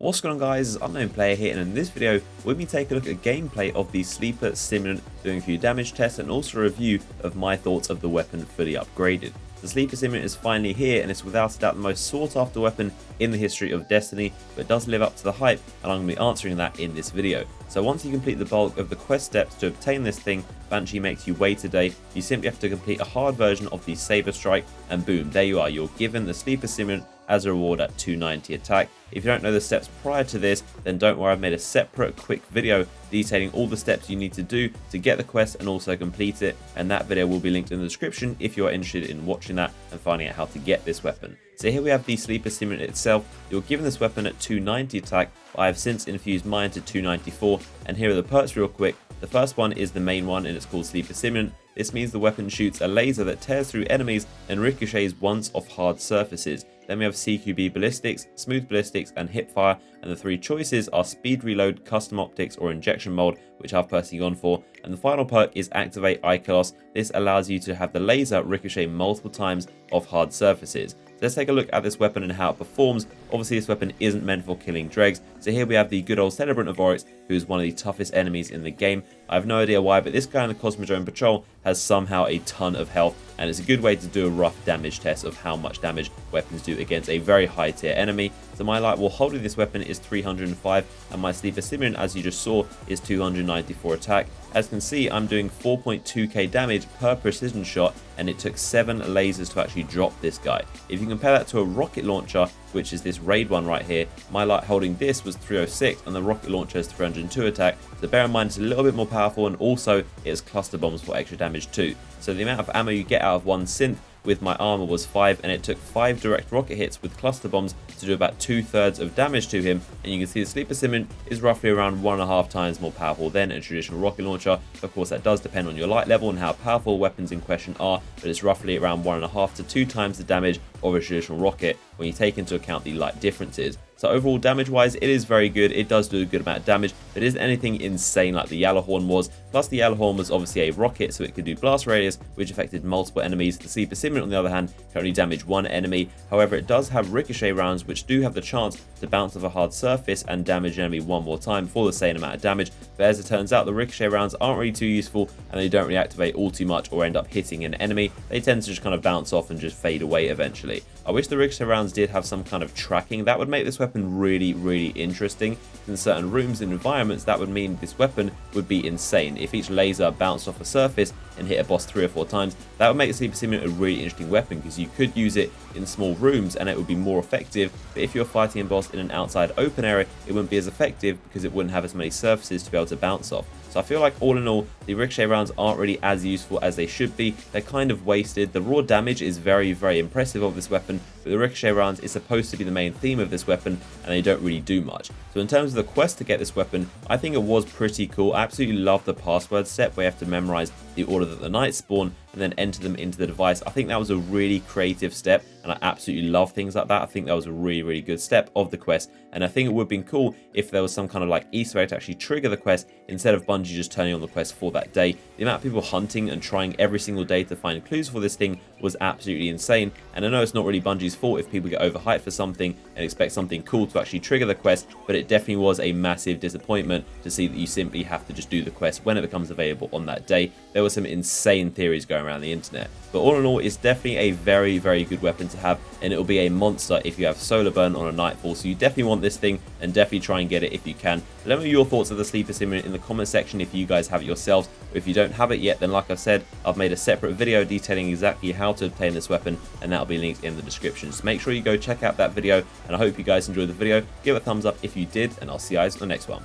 What's going on guys, Unknown Player here, and in this video we'll be taking a look at gameplay of the Sleeper Simulant, doing a few damage tests and also a review of my thoughts of the weapon fully upgraded. The Sleeper Simulant is finally here and it's without a doubt the most sought after weapon in the history of Destiny, but it does live up to the hype and I'm going to be answering that in this video. So once you complete the bulk of the quest steps to obtain this thing, Banshee makes you wait a day. You simply have to complete a hard version of the Saber Strike and boom, there you are, you're given the Sleeper Simulant as a reward at 290 attack. If you don't know the steps prior to this, then don't worry, I've made a separate quick video detailing all the steps you need to do to get the quest and also complete it, and that video will be linked in the description if you are interested in watching that and finding out how to get this weapon. So here we have the Sleeper Simulant itself. You're given this weapon at 290 attack, but I have since infused mine to 294, and here are the perks real quick. The first one is the main one and it's called Sleeper Simulant. This means the weapon shoots a laser that tears through enemies and ricochets once off hard surfaces. Then we have CQB Ballistics, Smooth Ballistics and Hipfire, and the three choices are Speed Reload, Custom Optics or Injection Mold, which I've personally gone for. And the final perk is Activate Icolos. This allows you to have the laser ricochet multiple times off hard surfaces. So let's take a look at this weapon and how it performs. Obviously this weapon isn't meant for killing dregs, so here we have the good old Celebrant of Oryx, who is one of the toughest enemies in the game. I have no idea why, but this guy in the Cosmodrome Patrol has somehow a ton of health, and it's a good way to do a rough damage test of how much damage weapons do against a very high tier enemy. So my light wall holding this weapon is 305, and my Sleeper Simulant, as you just saw, is 294 attack. As you can see, I'm doing 4.2k damage per precision shot, and it took 7 lasers to actually drop this guy. If you compare that to a rocket launcher, which is this raid one right here, my light holding this was 306 and the rocket launcher is 302 attack. So bear in mind it's a little bit more powerful, and also it has cluster bombs for extra damage too. So the amount of ammo you get out of one synth with my armor was 5, and it took 5 direct rocket hits with cluster bombs to do about 2/3 of damage to him. And you can see the Sleeper Simulant is roughly around 1.5 times more powerful than a traditional rocket launcher. Of course that does depend on your light level and how powerful weapons in question are, but it's roughly around 1.5 to 2 times the damage of a traditional rocket when you take into account the light differences. So overall damage wise it is very good, it does do a good amount of damage, but it isn't anything insane like the Yalahorn was. Plus the Yalahorn was obviously a rocket, so it could do blast radius which affected multiple enemies. The Sleeper Simulant on the other hand can only damage one enemy. However, it does have ricochet rounds which do have the chance to bounce off a hard surface and damage an enemy one more time for the same amount of damage, but as it turns out the ricochet rounds aren't really too useful and they don't really activate all too much or end up hitting an enemy. They tend to just kind of bounce off and just fade away eventually. I wish the ricochet rounds did have some kind of tracking. That would make this weapon really interesting. In certain rooms and environments that would mean this weapon would be insane. If each laser bounced off a surface and hit a boss 3 or 4 times, that would make the Sleeper Simulant a really interesting weapon, because you could use it in small rooms and it would be more effective, but if you're fighting a boss in an outside open area it wouldn't be as effective because it wouldn't have as many surfaces to be able to bounce off. So I feel like all in all the ricochet rounds aren't really as useful as they should be. They're kind of wasted. The raw damage is very impressive of this weapon, but the ricochet rounds is supposed to be the main theme of this weapon and they don't really do much. So in terms of the quest to get this weapon, I think it was pretty cool. I absolutely love the password step where you have to memorize the order that the knights spawn and then enter them into the device. I think that was a really creative step and I absolutely love things like that. I think that was a really good step of the quest, and I think it would have been cool if there was some kind of like Easter egg to actually trigger the quest instead of Bungie just turning on the quest for that day. The amount of people hunting and trying every single day to find clues for this thing was absolutely insane, and I know it's not really Bungie's fault if people get overhyped for something and expect something cool to actually trigger the quest, but it definitely was a massive disappointment to see that you simply have to just do the quest when it becomes available on that day. There were some insane theories going around the internet, but all in all it's definitely a very good weapon to have, and it will be a monster if you have solar burn on a nightfall. So you definitely want this thing and definitely try and get it if you can. Let me know your thoughts of the Sleeper Simulant in the comment section if you guys have it yourselves, or if you don't have it yet, then like I've said, I've made a separate video detailing exactly how to obtain this weapon, and that'll be linked in the description. So make sure you go check out that video, and I hope you guys enjoyed the video. Give it a thumbs up if you did, and I'll see you guys in the next one.